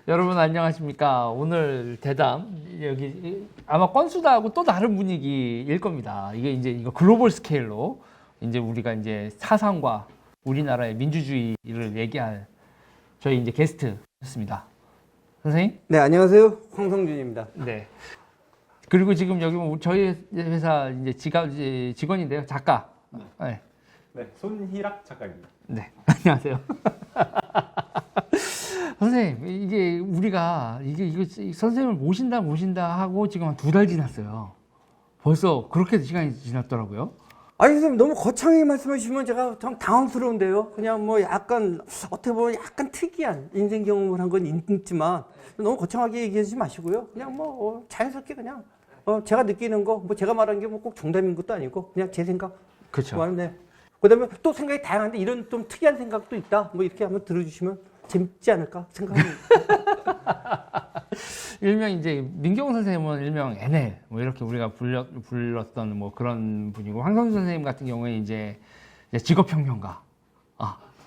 여러분 안녕하십니까. 오늘 대담 여기 아마 건수다하고 또 다른 분위기일 겁니다. 이게 이제 이거 글로벌 스케일로 이제 우리가 이제 사상과 우리나라의 민주주의를 얘기할 저희 이제 게스트였습니다. 선생님? 네, 안녕하세요. 황성준입니다. 네. 그리고 지금 여기 저희 회사 이제 직원인데요. 작가. 네. 네, 손희락 작가입니다. 네. 안녕하세요. 선생님, 이게 우리가 이거 선생님을 모신다 하고 지금 한 2달 지났어요. 벌써 그렇게 시간이 지났더라고요. 아니, 선생님, 너무 거창하게 말씀하시면 제가 좀 당황스러운데요. 그냥 뭐 약간, 어떻게 보면 약간 특이한 인생 경험을 한 건 있지만, 너무 거창하게 얘기하지 마시고요. 그냥 뭐, 자연스럽게 그냥, 제가 느끼는 거, 뭐 제가 말한 게 뭐 꼭 정답인 것도 아니고, 그냥 제 생각. 그렇죠. 네. 그 다음에 또 생각이 다양한데, 이런 좀 특이한 생각도 있다. 뭐 이렇게 한번 들어주시면 재밌지 않을까 생각합니다. 일명 이제 민경훈 선생님은 일명 NL 뭐 이렇게 우리가 불렀던 뭐 그런 분이고, 황선수 선생님 같은 경우에 이제 직업혁명가,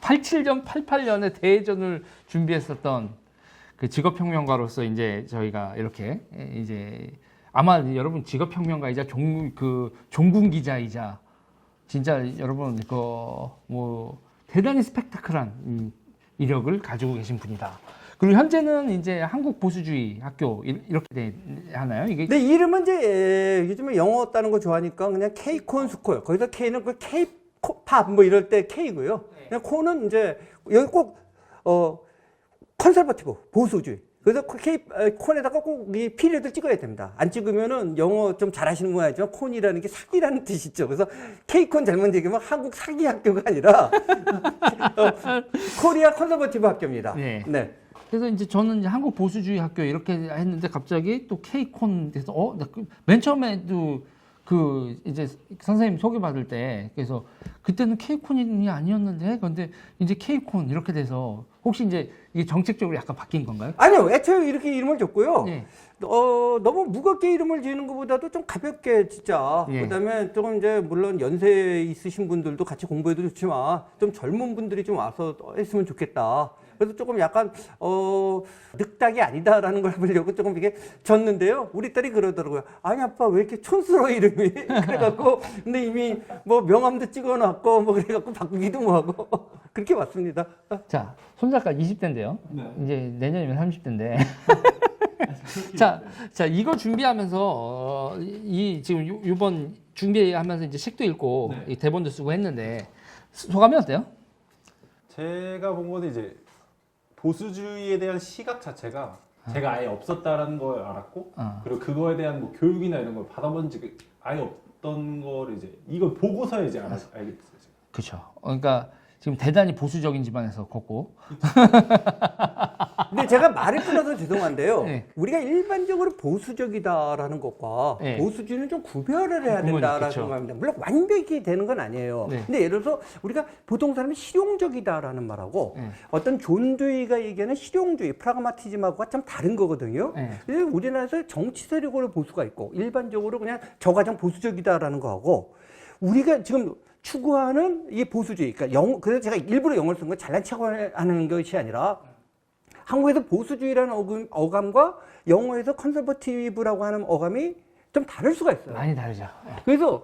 87년 88년에 대전을 준비했었던 그 직업혁명가로서 이제 저희가 이렇게 이제 아마 여러분 직업혁명가이자 종군 기자이자 진짜 여러분 뭐 대단히 스펙타클한 이력을 가지고 계신 분이다. 그리고 현재는 이제 한국 보수주의 학교 이렇게 하나요? 이게 네, 이름은 이제 요즘에 영어 따는 거 좋아하니까 그냥 K콘 스코어. 거기서 K는 그 K-팝 뭐 이럴 때 K고요. 그냥 콘은 이제 여기 꼭 컨설버티브 보수주의. 그래서 콘에다가 꼭 이 피리어드를 찍어야 됩니다. 안 찍으면은 영어 좀 잘하시는 건 알지만 콘이라는 게 사기라는 뜻이죠. 그래서 K콘 잘못 얘기하면 한국 사기 학교가 아니라 코리아 컨설버티브 학교입니다. 네. 네. 그래서 이제 저는 이제 한국 보수주의 학교 이렇게 했는데 갑자기 또 K콘 돼서 맨 처음에도 이제 선생님 소개받을 때 그래서 그때는 K콘이 아니었는데 근데 이제 K콘 이렇게 돼서 혹시 이제 이게 정책적으로 약간 바뀐 건가요? 아니요, 애초에 이렇게 이름을 줬고요. 네. 너무 무겁게 이름을 지는 것보다도 좀 가볍게 진짜. 예. 그다음에 조금 이제 물론 연세 있으신 분들도 같이 공부해도 좋지만 좀 젊은 분들이 좀 와서 했으면 좋겠다. 그래서 조금 약간 늑닭이 아니다라는 걸 해보려고 조금 이렇게 졌는데요. 우리 딸이 그러더라고요. 아니 아빠 왜 이렇게 촌스러워 이름이? 그래갖고 근데 이미 뭐 명함도 찍어놨고 뭐 그래갖고 바꾸기도 뭐하고 그렇게 왔습니다. 자, 손 작가 20대인데요. 네. 이제 내년이면 30대인데. 자, 이거 준비하면서 지금 이번 준비하면서 이제 책도 읽고 네. 이 대본도 쓰고 했는데 소감이 어때요? 제가 본 거는 이제 보수주의에 대한 시각 자체가 제가 아예 없었다라는 걸 알았고, 그리고 그거에 대한 뭐 교육이나 이런 걸 받아본 지 아예 없던 거를 이제 이걸 보고서 이제 알게 됐어요. 그렇죠. 그러니까 지금 대단히 보수적인 집안에서 컸고. 근데 제가 말을 끊어서 죄송한데요. 네. 우리가 일반적으로 보수적이다라는 것과 네. 보수주의는 좀 구별을 해야 된다라는 그렇죠. 생각합니다. 물론 완벽히 되는 건 아니에요. 네. 근데 예를 들어서 우리가 보통 사람이 실용적이다라는 말하고 네. 어떤 존주의가 얘기하는 실용주의, 프라그마티즘하고가 좀 다른 거거든요. 네. 그래서 우리나라에서 정치 세력으로 보수가 있고 일반적으로 그냥 저가정 보수적이다라는 거하고 우리가 지금 추구하는 이 보수주의, 그러니까 그래서 제가 일부러 영어를 쓴 건 잘난 척하는 것이 아니라 한국에서 보수주의라는 어감과 영어에서 컨서버티브라고 하는 어감이 좀 다를 수가 있어요. 많이 다르죠. 그래서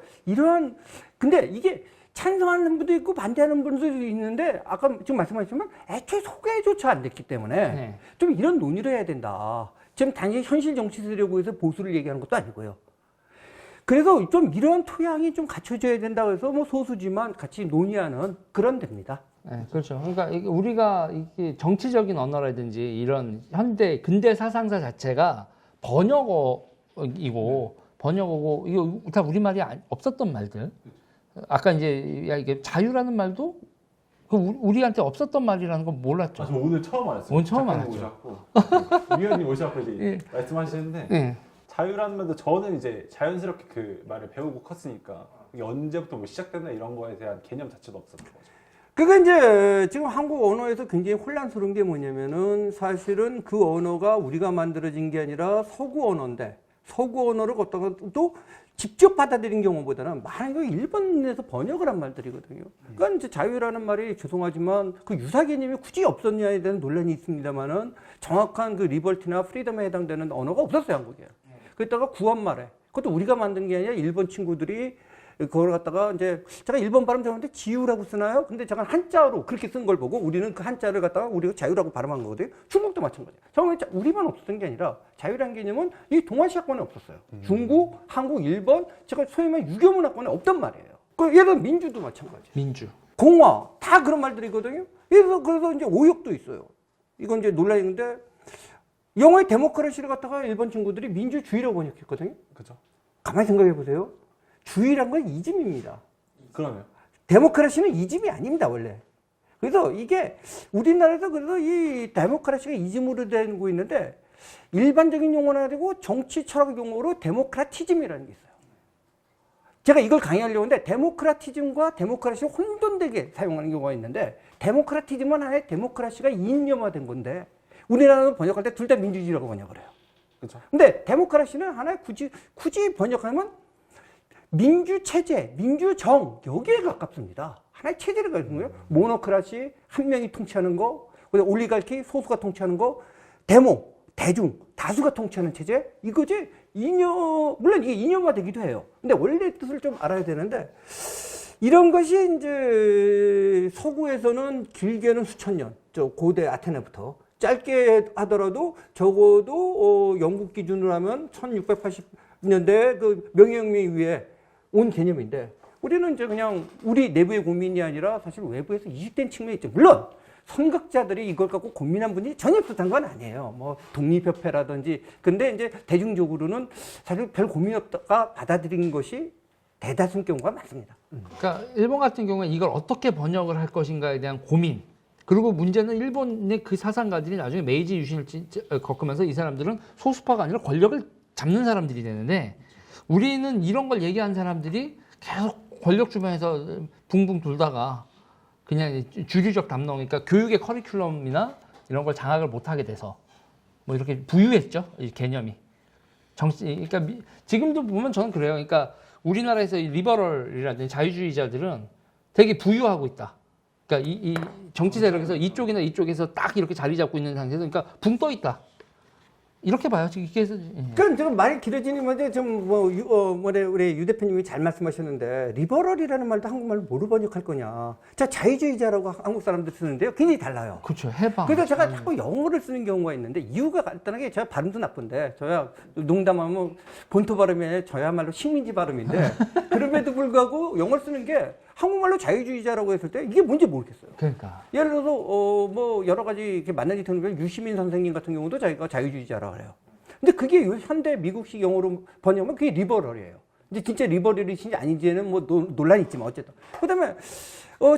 근데 이게 찬성하는 분도 있고 반대하는 분도 있는데 아까 지금 말씀하셨지만 애초에 소개조차 안 됐기 때문에 네. 좀 이런 논의를 해야 된다. 지금 단지 현실 정치 세력에서 해서 보수를 얘기하는 것도 아니고요. 그래서 좀 이런 토양이 좀 갖춰져야 된다고 해서 뭐 소수지만 같이 논의하는 그런 데입니다. 네, 그렇죠. 그러니까 우리가 이게 정치적인 언어라든지 이런 근대 사상사 자체가 번역어이고 이거 다 우리말이 없었던 말들. 아까 이제 이게 자유라는 말도 우리한테 없었던 말이라는 건 몰랐죠. 저 오늘 처음 알았어요. 오늘 처음 작가님 알았죠. 오셨고 위원님 오셔서 이제 예. 말씀하시는데 네. 자유라는 말도 저는 이제 자연스럽게 그 말을 배우고 컸으니까 이게 언제부터 뭐 시작됐나 이런 거에 대한 개념 자체도 없었던 거죠. 그게 이제 지금 한국 언어에서 굉장히 혼란스러운 게 뭐냐면은 사실은 그 언어가 우리가 만들어진 게 아니라 서구 언어인데 서구 언어를 갖다가 또 직접 받아들인 경우보다는 많은 거 일본에서 번역을 한 말들이거든요. 그러니까 이제 자유라는 말이 죄송하지만 그 유사 개념이 굳이 없었냐에 대한 논란이 있습니다만은 정확한 그 리버티나 프리덤에 해당되는 언어가 없었어요, 한국에. 그랬다가 구한말에 그것도 우리가 만든 게 아니라 일본 친구들이 그걸 갖다가 이제 제가 일본 발음 잘하는데 지유라고 쓰나요? 근데 제가 한자로 그렇게 쓴 걸 보고 우리는 그 한자를 갖다가 우리가 자유라고 발음한 거거든요. 중국도 마찬가지예요. 처음에 우리만 없었던 게 아니라 자유라는 개념은 이 동아시아권에 없었어요. 중국, 한국, 일본, 제가 소위 말해 유교문화권에 없단 말이에요. 그 예를 들어 민주도 마찬가지예요. 민주. 공화 다 그런 말들이거든요. 그래서 이제 오역도 있어요. 이건 이제 논란인데 영어의 데모크라시를 갖다가 일본 친구들이 민주주의라고 번역했거든요. 그죠. 가만히 생각해 보세요. 주의란 건 이즘입니다. 그러네요. 데모크라시는 이즘이 아닙니다, 원래. 그래서 이게 우리나라에서 그래서 이 데모크라시가 이즘으로 되고 있는데 일반적인 용어는 아니고 정치 철학 용어로 데모크라티즘이라는 게 있어요. 제가 이걸 강의하려고 하는데 데모크라티즘과 데모크라시를 혼돈되게 사용하는 경우가 있는데 데모크라티즘은 하나의 데모크라시가 이념화된 건데 우리나라는 번역할 때 둘 다 민주주의라고 번역을 해요. 그렇죠. 근데 데모크라시는 하나의 굳이 번역하면 민주체제, 민주정 여기에 가깝습니다. 하나의 체제를 가지고 거예요. 모노크라시, 한 명이 통치하는 거, 올리가르키, 소수가 통치하는 거, 데모, 대중, 다수가 통치하는 체제 이거지. 물론 이게 이념화되기도 해요. 근데 원래 뜻을 좀 알아야 되는데 이런 것이 이제 서구에서는 길게는 수천 년, 저 고대 아테네부터 짧게 하더라도 적어도 영국 기준으로 하면 1680년대 그 명예혁명 이후에 온 개념인데 우리는 이제 그냥 우리 내부의 고민이 아니라 사실 외부에서 이식된 측면이 있죠. 물론 선각자들이 이걸 갖고 고민한 분이 전혀 없었던 건 아니에요. 뭐 독립협회라든지. 근데 이제 대중적으로는 사실 별 고민 없다가 받아들인 것이 대다수인 경우가 많습니다. 그러니까 일본 같은 경우에 이걸 어떻게 번역을 할 것인가에 대한 고민. 그리고 문제는 일본의 그 사상가들이 나중에 메이지 유신을 겪으면서 이 사람들은 소수파가 아니라 권력을 잡는 사람들이 되는데 우리는 이런 걸 얘기한 사람들이 계속 권력 주변에서 붕붕 돌다가 그냥 주류적 담론, 그러니까 교육의 커리큘럼이나 이런 걸 장악을 못하게 돼서 뭐 이렇게 부유했죠, 이 개념이. 그러니까 지금도 보면 저는 그래요. 그러니까 우리나라에서 이 리버럴이라든지 자유주의자들은 되게 부유하고 있다. 그러니까 이 정치 세력에서 이쪽이나 이쪽에서 딱 이렇게 자리 잡고 있는 상태에서 그러니까 붕 떠 있다. 이렇게 봐요. 지금 이게 그럼 지금 말이 길어지는데 좀 우리 유 대표님이 잘 말씀하셨는데 리버럴이라는 말도 한국말로 뭐로 번역할 거냐. 자, 자유주의자라고 한국 사람들 쓰는데요. 굉장히 달라요. 그렇죠. 해방. 그래서 제가 자꾸 영어를 쓰는 경우가 있는데 이유가 간단하게 제가 발음도 나쁜데 저야 농담하면 본토 발음이 아니라 저야말로 식민지 발음인데 그럼에도 불구하고 영어를 쓰는 게 한국말로 자유주의자라고 했을 때 이게 뭔지 모르겠어요. 그러니까. 예를 들어서 뭐 여러 가지 이렇게 만나지 드는 게 유시민 선생님 같은 경우도 자기가 자유주의자라고 그래요. 근데 그게 현대 미국식 영어로 번역하면 그게 리버럴이에요. 이제 진짜 리버럴이신지 아닌지는 뭐 논란이 있지만 어쨌든. 그다음에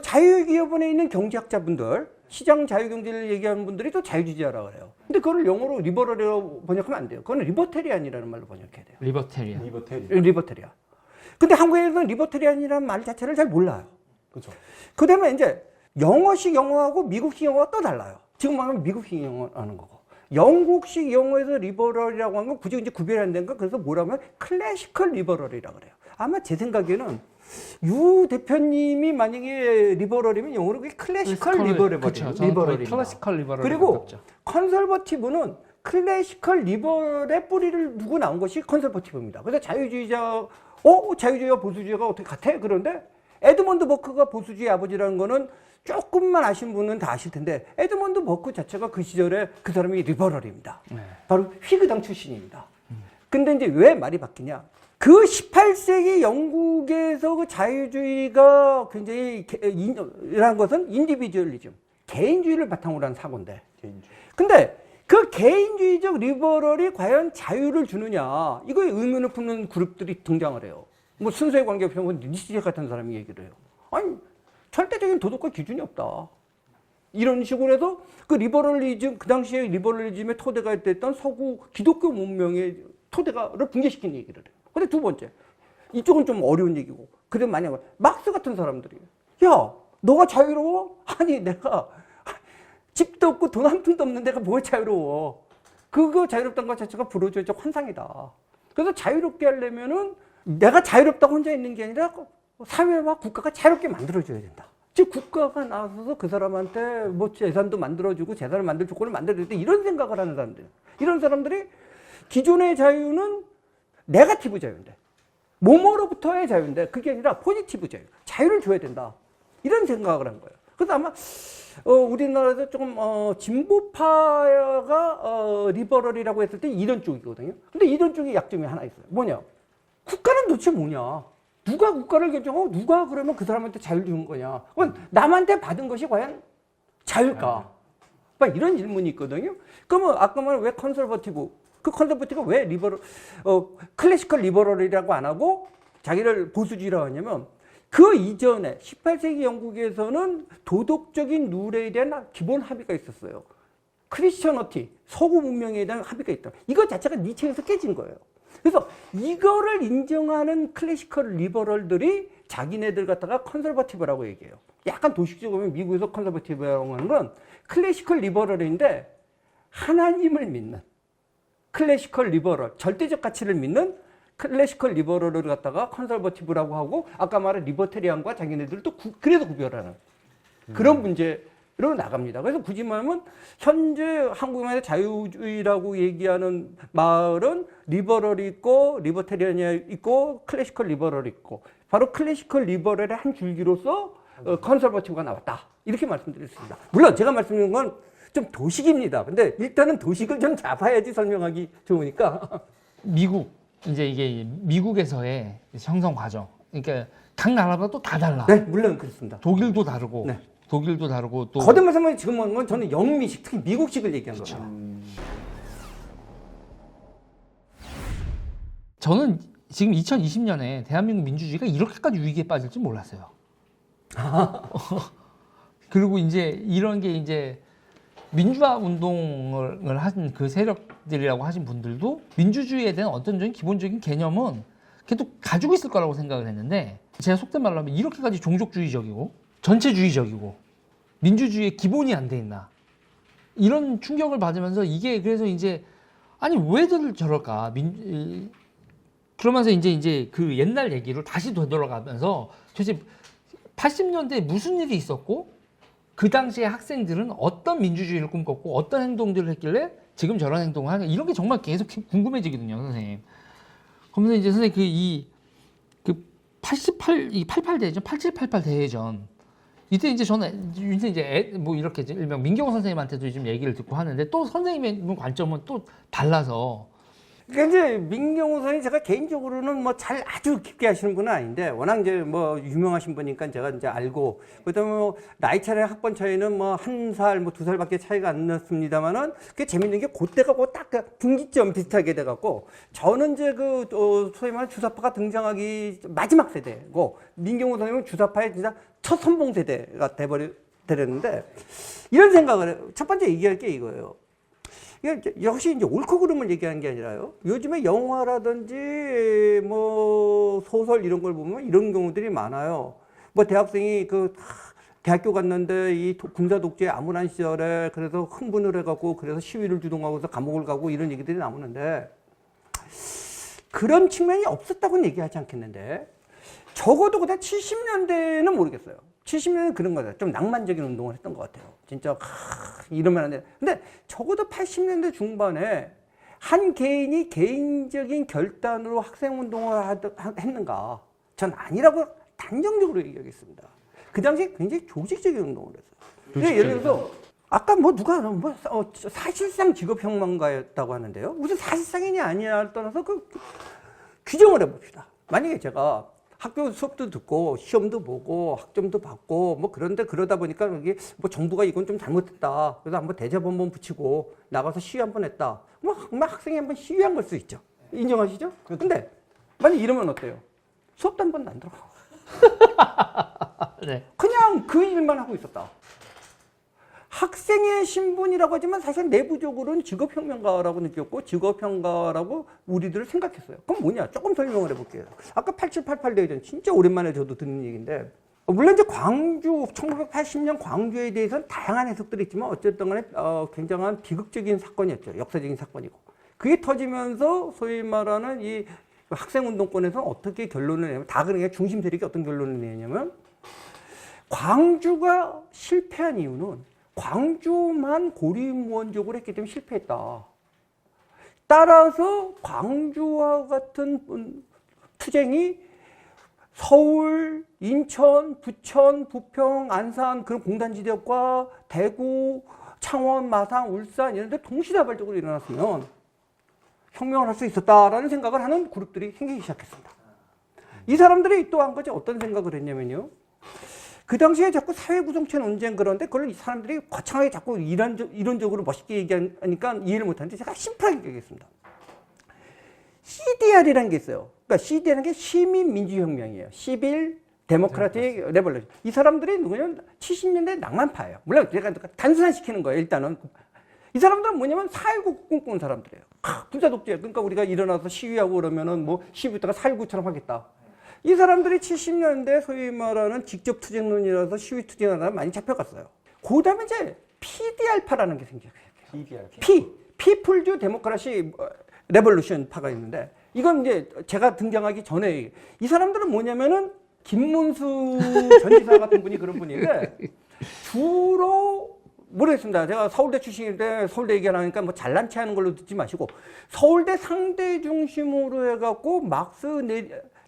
자유기업원에 있는 경제학자분들, 시장 자유경제를 얘기하는 분들이 또 자유주의자라고 그래요. 근데 그걸 영어로 리버럴이라고 번역하면 안 돼요. 그거는 리버테리안이라는 말로 번역해야 돼요. 리버테리안. 근데 한국에서는 리버테리안이라는 말 자체를 잘 몰라요. 그렇죠. 그다음에 이제 영어식 영어하고 미국식 영어가 또 달라요. 지금 말하면 미국식 영어 하는 거고. 영국식 영어에서 리버럴이라고 하는 건 굳이 이제 구별이 안 되는 거 그래서 뭐라면 클래시컬 리버럴이라고 그래요. 아마 제 생각에는 유 대표님이 만약에 리버럴이면 영어로 그게 클래시컬 리버럴이에요. 클래시컬 리버럴. 그리고 컨설버티브는 클래시컬 리버럴의 뿌리를 두고 나온 것이 컨설버티브입니다. 그래서 자유주의와 보수주의가 어떻게 같아? 그런데 에드먼드 버크가 보수주의 아버지라는 거는 조금만 아신 분은 다 아실 텐데 에드먼드 버크 자체가 그 시절에 그 사람이 리버럴입니다. 네. 바로 휘그당 출신입니다. 근데 이제 왜 말이 바뀌냐? 그 18세기 영국에서 그 자유주의가 굉장히 이란 것은 인디비주얼리즘, 개인주의를 바탕으로 한 사고인데. 근데 그 개인주의적 리버럴이 과연 자유를 주느냐? 이거에 의문을 품는 그룹들이 등장을 해요. 뭐 순서에 관계없이 니체 같은 사람이 얘기를 해요. 아니, 절대적인 도덕과 기준이 없다. 이런 식으로 해서 그 리버럴리즘, 그 당시에 리버럴리즘의 토대가 됐던 서구 기독교 문명의 토대가를 붕괴시킨 얘기를 해요. 근데 두 번째, 이쪽은 좀 어려운 얘기고. 그래, 만약에 막스 같은 사람들이, 야, 너가 자유로워? 아니, 내가 집도 없고 돈 한 푼도 없는 데가 뭘 자유로워. 그거 자유롭다는 것 자체가 불호주의적 환상이다. 그래서 자유롭게 하려면은 내가 자유롭다고 혼자 있는 게 아니라 사회와 국가가 자유롭게 만들어줘야 된다. 즉 국가가 나서서 그 사람한테 뭐 재산도 만들어주고 재산을 만들 조건을 만들어줄 때 이런 생각을 하는 사람들. 이런 사람들이 기존의 자유는 네거티브 자유인데 뭐뭐로부터의 자유인데 그게 아니라 포지티브 자유. 자유를 줘야 된다. 이런 생각을 한 거예요. 그래서 아마 우리나라에서 조금 진보파가 리버럴이라고 했을 때 이런 쪽이거든요. 근데 이런 쪽이 약점이 하나 있어요. 뭐냐? 국가는 도대체 뭐냐? 누가 국가를 결정하고 누가 그러면 그 사람한테 자유를 주는 거냐? 그건 남한테 받은 것이 과연 자유일까? 막 이런 질문이 있거든요. 그러면 아까 말한 왜 컨설버티브? 그 컨설버티브가 왜 클래시컬 리버럴이라고 안 하고 자기를 보수주의라고 하냐면 그 이전에 18세기 영국에서는 도덕적인 룰에 대한 기본 합의가 있었어요. 크리스천어티, 서구 문명에 대한 합의가 있다. 이거 자체가 니체에서 깨진 거예요. 그래서 이거를 인정하는 클래시컬 리버럴들이 자기네들 갖다가 컨설버티브라고 얘기해요. 약간 도식적으로 보면 미국에서 컨설버티브라고 하는 건 클래시컬 리버럴인데 하나님을 믿는 클래시컬 리버럴, 절대적 가치를 믿는 클래시컬 리버럴을 갖다가 컨설버티브라고 하고 아까 말한 리버테리안과 자기네들도 그래서 구별하는 그런 문제로 나갑니다. 그래서 굳이 말하면 현재 한국만의 자유주의라고 얘기하는 마을은 리버럴이 있고 리버테리안이 있고 클래시컬 리버럴이 있고 바로 클래시컬 리버럴의 한 줄기로서 컨설버티브가 나왔다. 이렇게 말씀드렸습니다. 물론 제가 말씀드린 건 좀 도식입니다. 근데 일단은 도식을 좀 잡아야지 설명하기 좋으니까. 미국 이제 이게 미국에서의 형성 과정. 그러니까 각 나라마다 또 다 달라. 네, 물론 그렇습니다. 독일도 다르고, 네. 독일도 다르고 또. 거듭 말씀은 지금 하는 건 저는 영미식, 특히 미국식을 얘기한 그렇죠. 겁니다. 저는 지금 2020년에 대한민국 민주주의가 이렇게까지 위기에 빠질 줄 몰랐어요. 그리고 이제 이런 게 이제 민주화 운동을 하신 그 세력들이라고 하신 분들도 민주주의에 대한 어떤 기본적인 개념은 걔도 가지고 있을 거라고 생각을 했는데 제가 속된 말로 하면 이렇게까지 종족주의적이고 전체주의적이고 민주주의의 기본이 안 돼 있나 이런 충격을 받으면서 이게 그래서 이제 아니 왜들 저럴까 그러면서 이제 그 옛날 얘기를 다시 되돌아가면서 도대체 80년대에 무슨 일이 있었고 그 당시에 학생들은 어떤 민주주의를 꿈꿨고 어떤 행동들을 했길래 지금 저런 행동을 하는 이런 게 정말 계속 궁금해지거든요, 선생님. 그러면서 이제 선생님 그 88 대회전, 8788 대회전 이때 이제 저는 이제 뭐 이렇게 일명 민경호 선생님한테도 좀 얘기를 듣고 하는데 또 선생님의 관점은 또 달라서. 그러니까 이제 민경호 선생님 제가 개인적으로는 뭐 잘 아주 깊게 하시는 분은 아닌데 워낙 이제 뭐 유명하신 분이니까 제가 이제 알고 그다음에 뭐 나이 차례 학번 차이는 뭐 1살 뭐 2살밖에 차이가 안 났습니다만은 그게 재밌는 게 그때가 딱 분기점 비슷하게 돼갖고 저는 이제 소위 말하는 주사파가 등장하기 마지막 세대고 민경호 선생님은 주사파의 진짜 첫 선봉 세대가 돼버렸는데 이런 생각을 해요. 첫 번째 얘기할 게 이거예요. 역시 이제 옳고 그름을 얘기하는 게 아니라요. 요즘에 영화라든지 뭐 소설 이런 걸 보면 이런 경우들이 많아요. 뭐 대학생이 대학교 갔는데 이 군사 독재의 암울한 시절에 그래서 흥분을 해갖고 그래서 시위를 주동하고서 감옥을 가고 이런 얘기들이 나오는데 그런 측면이 없었다고는 얘기하지 않겠는데 적어도 그때 70년대는 모르겠어요. 70년대는 그런 거죠. 좀 낭만적인 운동을 했던 것 같아요. 진짜 이러면 안 돼. 근데 적어도 80년대 중반에 한 개인이 개인적인 결단으로 학생운동을 했는가? 전 아니라고 단정적으로 얘기하겠습니다. 그 당시에 굉장히 조직적인 운동을 했어요. 예를 들어서 아까 사실상 직업혁명가였다고 하는데요. 무슨 사실상이냐 아니냐를 떠나서 규정을 해봅시다. 만약에 제가 학교 수업도 듣고 시험도 보고 학점도 받고 뭐 그런데 그러다 보니까 여기 뭐 정부가 이건 좀 잘못했다. 그래서 한번 대접 한번 붙이고 나가서 시위 한번 했다. 뭐 학생이 한번 시위한 걸 수 있죠. 인정하시죠? 근데 만약 이러면 어때요? 수업도 한 번도 안 들어가. 네. 그냥 그 일만 하고 있었다. 학생의 신분이라고 하지만 사실 내부적으로는 직업혁명가라고 느꼈고 직업혁명가라고 우리들을 생각했어요. 그럼 뭐냐? 조금 설명을 해볼게요. 아까 8788 대회전 진짜 오랜만에 저도 듣는 얘기인데 물론 이제 광주 1980년 광주에 대해서는 다양한 해석들이 있지만 어쨌든 간에 굉장한 비극적인 사건이었죠. 역사적인 사건이고. 그게 터지면서 소위 말하는 이 학생운동권에서 어떻게 결론을 내냐면, 다 그러니까 중심 세력이 어떤 결론을 내냐면, 광주가 실패한 이유는 광주만 고리무원적으로 했기 때문에 실패했다. 따라서 광주와 같은 투쟁이 서울, 인천, 부천, 부평, 안산 그런 공단지대과 대구, 창원, 마산, 울산 이런 데 동시다발적으로 일어났으면 혁명을 할 수 있었다라는 생각을 하는 그룹들이 생기기 시작했습니다. 이 사람들이 또 한 가지 어떤 생각을 했냐면요. 그 당시에 자꾸 사회구성체 논쟁 그런데 그걸 이 사람들이 거창하게 자꾸 이론적으로 멋있게 얘기하니까 이해를 못하는데 제가 심플하게 얘기하겠습니다. CDR이라는 게 있어요. 그러니까 CDR이라는 게 시민민주혁명이에요. 시빌 데모크라틱 레볼루션. 이 사람들이 누구냐면 70년대 낭만파예요. 물론 제가 단순화시키는 거예요. 일단은. 이 사람들은 뭐냐면 사회국 꿈꾸는 사람들이에요. 부자 독재. 그러니까 우리가 일어나서 시위하고 그러면은 뭐 시위부터가 4.19처럼 하겠다. 이 사람들이 70년대 소위 말하는 직접 투쟁론이라서 시위 투쟁하다 많이 잡혀갔어요. 그 다음에 이제 PDR파라는 게 생겨요. 피플즈 데모크라시 레볼루션 파가 있는데, 이건 이제 제가 등장하기 전에 이 사람들은 뭐냐면은 김문수 전 지사 같은 분이 그런 분인데, 주로 모르겠습니다. 제가 서울대 출신인데 서울대 얘기하니까 뭐 잘난 체 하는 걸로 듣지 마시고, 서울대 상대 중심으로 해갖고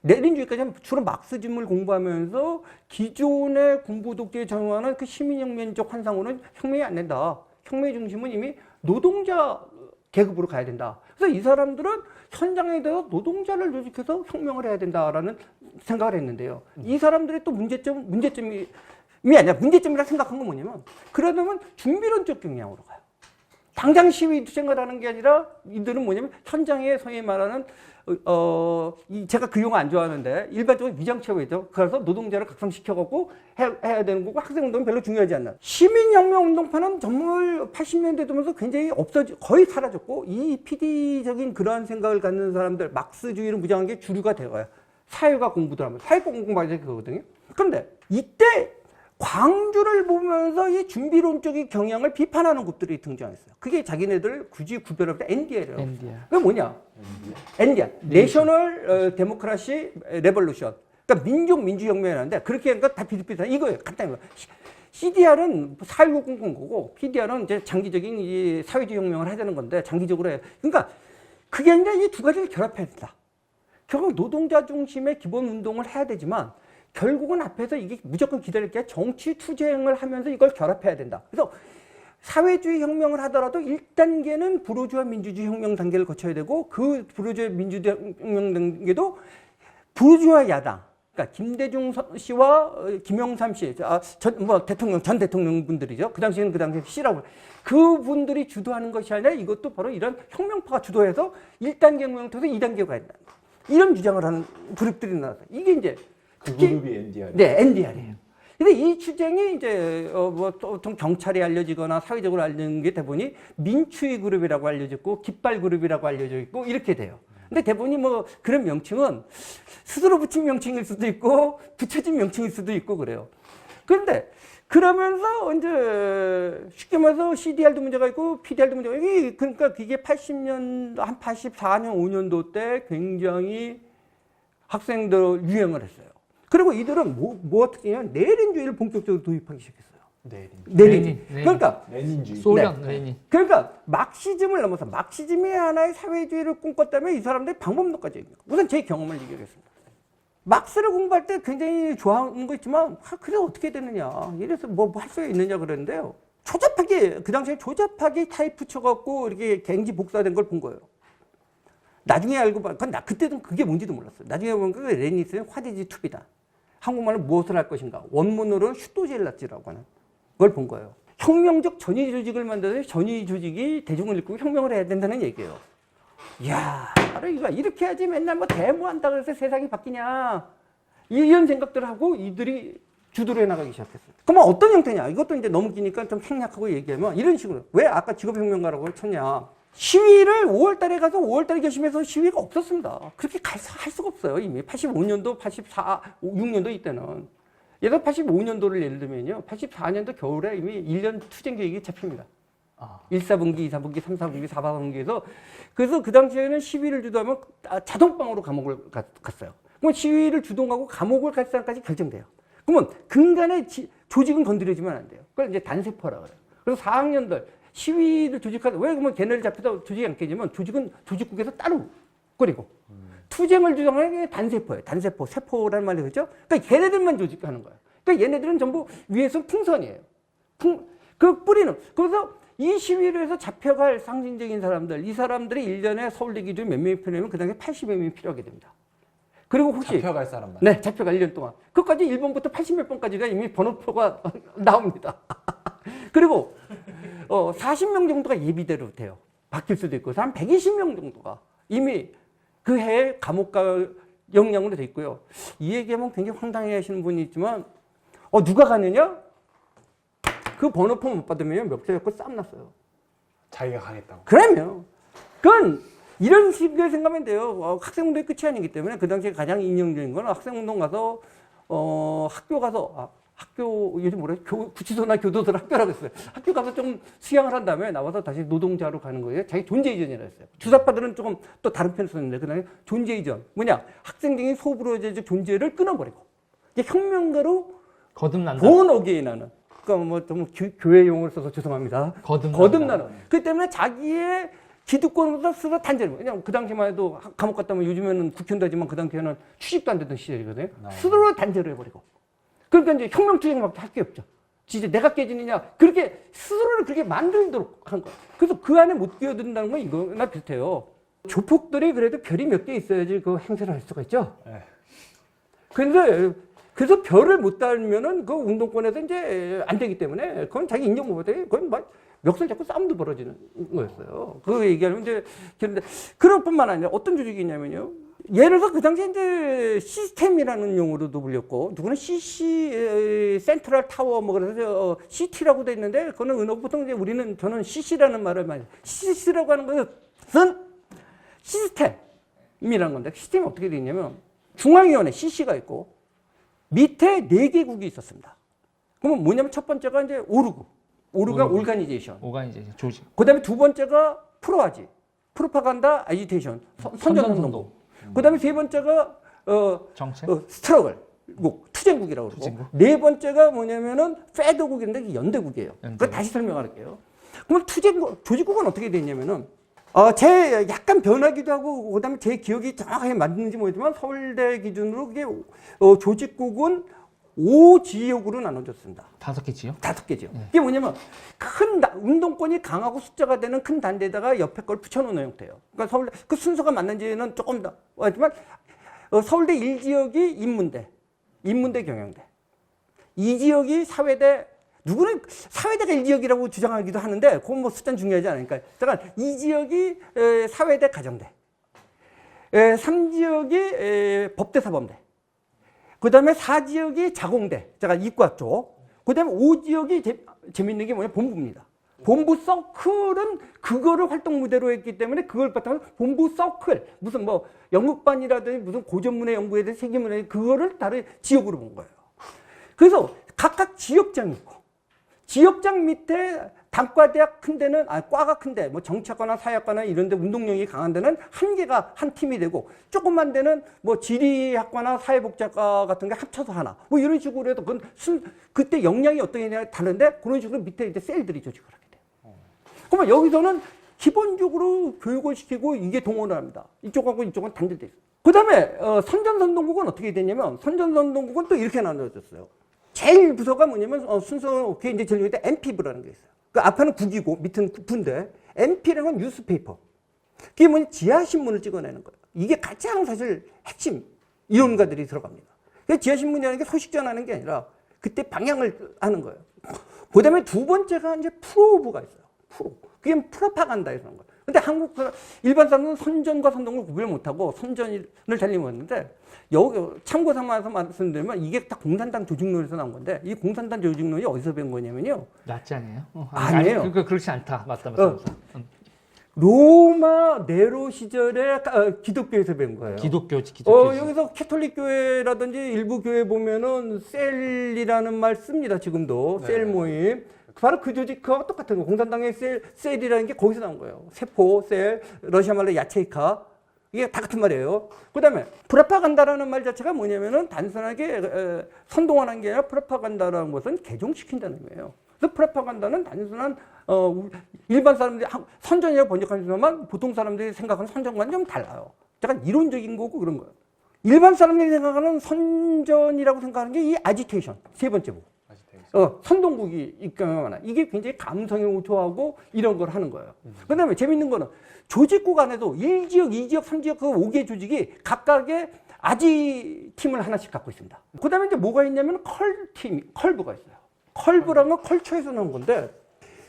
레닌주의까지 주로 마크시즘을 공부하면서 기존의 군부 독재에 적용하는 그 시민혁명적 환상으로는 혁명이 안 된다. 혁명의 중심은 이미 노동자 계급으로 가야 된다. 그래서 이 사람들은 현장에 대해서 노동자를 조직해서 혁명을 해야 된다라는 생각을 했는데요. 이 사람들의 또 문제점이 아니라 문제점이라 생각한 건 뭐냐면, 그러려면 준비론적 경향으로 가요. 당장 시위 투쟁을 하는 게 아니라 이들은 뭐냐면 현장에 소위 말하는 제가 그 용어 안 좋아하는데 일반적으로 위장체육이죠. 그래서 노동자를 각성시켜갖고 해야 되는 거고, 학생운동은 별로 중요하지 않나. 시민혁명 운동파는 정말 80년대 되면서 굉장히 거의 사라졌고, 이 PD적인 그러한 생각을 갖는 사람들, 막스주의를 무장한 게 주류가 되어요. 사회가 공부들 하면 사회과 공부하는 그거거든요. 그런데 이때 광주를 보면서 이 준비론적인 경향을 비판하는 grup들이 등장했어요. 그게 자기네들 굳이 구별할 때 NDR이라고. 그게 뭐냐? NDR. 내셔널 데모크라시 레볼루션. 그러니까 민주혁명이라는데, 그렇게 하니까 다 비슷비슷한 이거예요. 간단히 말하면. CDR은 사회국 꿈꾼 거고, PDR은 이제 장기적인 이 사회주의 혁명을 하자는 건데, 장기적으로 해요. 그러니까 그게 아니라 이 두 가지를 결합해야 된다. 결국 노동자 중심의 기본 운동을 해야 되지만, 결국은 앞에서 이게 무조건 기다릴 게 정치 투쟁을 하면서 이걸 결합해야 된다. 그래서 사회주의 혁명을 하더라도 1단계는 부르주아 민주주의 혁명 단계를 거쳐야 되고, 그 부르주아 민주주의 혁명 단계도 부르주아 야당, 그러니까 김대중 씨와 김영삼 씨, 전 대통령 분들이죠. 그 당시에는 그 당시에 씨라고. 그 분들이 주도하는 것이 아니라 이것도 바로 이런 혁명파가 주도해서 1단계 혁명을 통해서 2단계로 가야 된다. 이런 주장을 하는 그룹들이 나왔어요. 이게 이제 그 그룹이 NDR. 네, NDR이에요. 근데 이 추쟁이 이제 보통 경찰에 알려지거나 사회적으로 알려진 게 대부분이 민추위 그룹이라고 알려졌고, 깃발 그룹이라고 알려져 있고 이렇게 돼요. 근데 대부분이 뭐 그런 명칭은 스스로 붙인 명칭일 수도 있고 붙여진 명칭일 수도 있고 그래요. 그런데 그러면서 이제 쉽게 말해서 CDR도 문제가 있고 PDR도 문제가 있고, 그러니까 그게 80년 한 84년 5년도 때 굉장히 학생들 유행을 했어요. 그리고 이들은 뭐 어떻게 하냐면 내린주의를 본격적으로 도입하기 시작했어요. 레닌. 그러니까 레닌주의. 소련 네. 레닌. 그러니까 막시즘을 넘어서 마크시즘의 하나의 사회주의를 꿈꿨다면 이 사람들이 방법론까지 얘기해요. 우선 제 경험을 얘기하겠습니다. 막스를 공부할 때 굉장히 좋아하는 거 있지만, 그래 어떻게 되느냐, 이래서 뭐 할 수 있느냐 그랬는데요. 조잡하게, 그 당시에 조잡하게 타입 붙여갖고 이렇게 갱지 복사된 걸 본 거예요. 나중에 알고 보니까, 그때도 그게 뭔지도 몰랐어요. 나중에 보니까 레닌이 쓰는 화디지 투비다. 한국말로 무엇을 할 것인가. 원문으로는 슈토젤라치라고 하는 걸 본 거예요. 혁명적 전위 조직을 만들어서 전위 조직이 대중을 이끌고 혁명을 해야 된다는 얘기예요. 이야, 바로 이거 이렇게 해야지 맨날 뭐 데모한다 그래서 세상이 바뀌냐. 이런 생각들을 하고 이들이 주도를 해나가기 시작했어요. 그러면 어떤 형태냐. 이것도 이제 너무 기니까 좀 생략하고 얘기하면 이런 식으로. 왜 아까 직업혁명가라고 쳤냐. 시위를 5월 달에 가서 5월 달에 결심해서 시위가 없었습니다. 그렇게 할 수가 없어요. 이미 85년도, 6년도 이때는. 예를 들어 85년도를 예를 들면요. 84년도 겨울에 이미 1년 투쟁 계획이 잡힙니다. 1, 4분기, 2, 4분기, 3, 4분기, 4, 4분기에서 그래서 그 당시에는 시위를 주도하면 자동방으로 감옥을 갔어요. 그럼 시위를 주동하고 감옥을 갈 사람까지 결정돼요. 그러면 근간의 조직은 건드려지면 안 돼요. 그걸 이제 단세포라 그래요. 그래서 4학년들 시위를 조직하다 왜 그러면 걔네를 잡히다 조직이 안 깨지면 조직은 조직국에서 따로 꾸리고 투쟁을 주장하는 게 단세포예요. 단세포, 세포라는 말이 그렇죠? 그러니까 걔네들만 조직하는 거예요. 그러니까 얘네들은 전부 위에서 풍선이에요. 그 뿌리는. 그래서 이 시위를 해서 잡혀갈 상징적인 사람들, 이 사람들이 1년에 서울대 기준 몇 명이 필요하면 그 당시에 80여 명이 필요하게 됩니다. 그리고 혹시 잡혀갈 사람만. 네, 잡혀갈 1년 동안. 그까지 1번부터 80몇 번까지가 이미 번호표가 나옵니다. 그리고 40명 정도가 예비대로 돼요. 바뀔 수도 있고, 한 120명 정도가 이미 그 해에 감옥 갈 역량으로 돼 있고요. 이 얘기하면 굉장히 황당해 하시는 분이 있지만, 누가 가느냐? 그 번호표 못 받으면 멱살 잡고 싸움 났어요. 자기가 강했다고. 그러면, 그건 이런 식으로 생각하면 돼요. 학생운동의 끝이 아니기 때문에 그 당시에 가장 인용적인 건 학생운동 가서, 학교 가서, 요즘 뭐래? 구치소나 교도소를 학교라고 했어요. 학교 가서 좀 수양을 한 다음에 나와서 다시 노동자로 가는 거예요. 자기 존재 이전이라 했어요. 주사파들은 조금 또 다른 편을 썼는데, 그 다음에 존재 이전. 뭐냐? 학생들이 소부로제적 존재를 끊어버리고, 이제 혁명가로 거듭난다. 본 어게인하는. 그러니까 뭐 좀 교회 용어를 써서 죄송합니다. 거듭나는. 그 때문에 자기의 기득권으로서 스스로 단절을. 왜냐면 그 당시만 해도 감옥 갔다 오면 요즘에는 국회의원도 하지만 그 당시에는 취직도 안 되던 시절이거든요. 스스로 단절을 해버리고. 그러니까 이제 혁명투쟁밖에 할 게 없죠. 진짜 내가 깨지느냐. 그렇게 스스로를 그렇게 만들도록 한 거예요. 그래서 그 안에 못 끼어든다는 건 이거나 비슷해요. 조폭들이 그래도 별이 몇 개 있어야지 그 행세를 할 수가 있죠. 네. 그래서 별을 못 달면은 그 운동권에서 이제 안 되기 때문에 그건 자기 인정 못 받아요. 그건 막 멱살 잡고 싸움도 벌어지는 거였어요. 그 얘기하면 이제 그런데 그럴 뿐만 아니라 어떤 조직이 있냐면요. 예를 들어서 그 당시에 이제 시스템이라는 용어로도 불렸고, 누구는 CC, 센트럴 타워, 뭐 그래서 CT라고 돼 있는데, 그거는 보통 이제 저는 CC라는 말을 많이, CC라고 하는 것은 시스템이라는 건데, 시스템이 어떻게 돼 있냐면, 중앙위원회 CC가 있고, 밑에 4개국이 있었습니다. 그러면 뭐냐면 첫 번째가 이제 오르가 오르가니제이션. 조직. 그 다음에 두 번째가 프로아지. 프로파간다 아지테이션. 선전운동. 그 다음에 세 번째가, 정책? 스트러글. 투쟁국이라고 그러고. 네 번째가 뭐냐면은, 페더국인데 이게 연대국이에요. 그거 다시 설명할게요. 그럼 조직국은 어떻게 돼 있냐면은, 제 약간 변하기도 하고, 그 다음에 제 기억이 정확하게 맞는지 모르지만, 서울대 기준으로 그게, 조직국은 5지역으로 나눠졌습니다. 5개 지역? 5개 지역. 이게 뭐냐면, 운동권이 강하고 숫자가 되는 큰 단대에다가 옆에 걸 붙여놓는 형태예요. 그러니까 서울대, 그 순서가 맞는지는 조금 더, 하지만, 서울대 1지역이 인문대 경영대. 2지역이 사회대, 누구는 사회대가 1지역이라고 주장하기도 하는데, 그건 뭐 숫자는 중요하지 않으니까. 잠깐, 2지역이 사회대 가정대. 3지역이 법대 사범대. 그 다음에 4지역이 자공대, 이과 쪽. 그 다음에 5지역이 재밌는 게 뭐냐, 본부입니다. 본부 서클은 그거를 활동 무대로 했기 때문에 그걸 바탕으로 본부 서클, 무슨 뭐 영국반이라든지 무슨 고전문의 연구에 대해 세계문에 그거를 다른 지역으로 본 거예요. 그래서 각각 지역장이 있고, 지역장 밑에 단과대학 큰 데는, 과가 큰데, 뭐 정치학과나 사회학과나 이런 데 운동력이 강한 데는 한 개가 한 팀이 되고, 조그만 데는 뭐 지리학과나 사회복지학과 같은 게 합쳐서 하나. 뭐 이런 식으로 해도 그건 그때 역량이 어떻게 되냐 다른데, 그런 식으로 밑에 이제 셀들이 조직을 하게 돼요. 그러면 여기서는 기본적으로 교육을 시키고 이게 동원을 합니다. 이쪽하고 이쪽은 단절돼 있어요. 그 다음에, 선전선동국은 어떻게 되냐면, 선전선동국은 또 이렇게 나눠졌어요. 제일 부서가 뭐냐면, 순서, 그게 이제 제일 밑에 MP부라는 게 있어요. 그 앞에는 국이고 밑은 부인데, MP라는 건 뉴스페이퍼. 그게 뭐냐, 지하신문을 찍어내는 거예요. 이게 가장 사실 핵심 이론가들이 들어갑니다. 지하신문이라는 게 소식 전하는 게 아니라 그때 방향을 하는 거예요. 그 다음에 두 번째가 이제 프로부가 있어요. 그게 프로파간다 이런 거예요. 근데 한국 일반 사람은 선전과 선동을 구별 못하고 선전을 달리고 있는데, 여기 참고 삼아서 말씀드리면 이게 다 공산당 조직론에서 나온 건데, 이 공산당 조직론이 어디서 배운 거냐면요. 낫지 않아요? 아니에요. 그렇지 않다. 맞다. 로마 네로 시절에 기독교에서 배운 거예요. 기독교. 여기서 캐톨릭 교회라든지 일부 교회 보면은 셀이라는 말 씁니다. 지금도. 네. 셀 모임. 바로 그 조직과 똑같은 거. 공산당의 셀이라는 게 거기서 나온 거예요. 세포, 셀, 러시아 말로 야체이카. 이게 다 같은 말이에요. 그 다음에 프로파간다라는 말 자체가 뭐냐면은 단순하게 선동하는 게 아니라 프로파간다라는 것은 개종시킨다는 의미예요. 그래서 프로파간다는 단순한 일반 사람들이 선전이라고 번역하지만 보통 사람들이 생각하는 선전과는 좀 달라요. 약간 이론적인 거고 그런 거예요. 일반 사람들이 생각하는 선전이라고 생각하는 게 이 아지테이션 세 번째 부. 선동국이 입경하거나 이게 굉장히 감성에 우초하고 이런 걸 하는 거예요. 그 다음에 재밌는 거는 조직국 안에도 1지역, 2지역, 3지역 그 5개 조직이 각각의 아지 팀을 하나씩 갖고 있습니다. 그 다음에 이제 뭐가 있냐면 컬부가 있어요. 컬부라는 건 컬처에서 나온 건데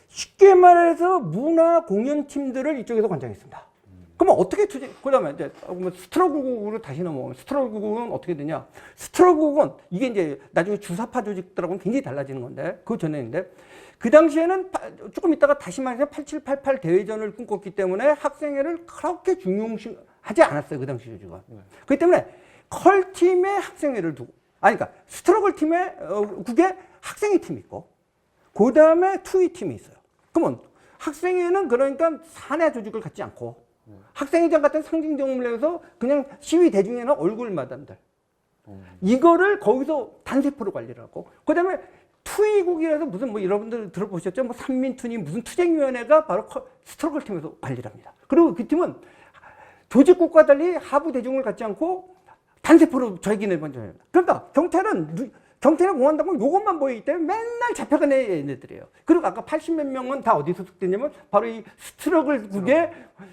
쉽게 말해서 문화 공연 팀들을 이쪽에서 관장했습니다. 그러면 어떻게 그 다음에 이제 스트로그국으로 다시 넘어오면 스트로그국은 어떻게 되냐. 스트로그국은 이게 이제 나중에 주사파 조직들하고는 굉장히 달라지는 건데 그 전에인데 그 당시에는 조금 있다가 다시 말해서 8788 대회전을 꿈꿨기 때문에 학생회를 그렇게 중용하지 않았어요. 그 당시 조직은. 그렇기 때문에 컬팀의 학생회를 두고 그러니까 스트로글 팀의 국에 학생회 팀이 있고 그 다음에 투위 팀이 있어요. 그러면 학생회는 그러니까 사내 조직을 갖지 않고 학생회장 같은 상징적을 해서 그냥 시위 대중이나 얼굴 마담들 이거를 거기서 단세포로 관리를 하고 그 다음에 투위국이라서 무슨 뭐 여러분들 들어보셨죠? 뭐 삼민투니 무슨 투쟁위원회가 바로 스트로글 팀에서 관리를 합니다. 그리고 그 팀은 조직국과 달리 하부 대중을 갖지 않고 단세포로 자기네 먼저 합니다. 그러니까 경태는 공화당은 요것만 보이기 때문에 맨날 잡혀간 애들이에요. 그리고 아까 80몇 명은 다 어디서 소속됐냐면 바로 이 스트러글국에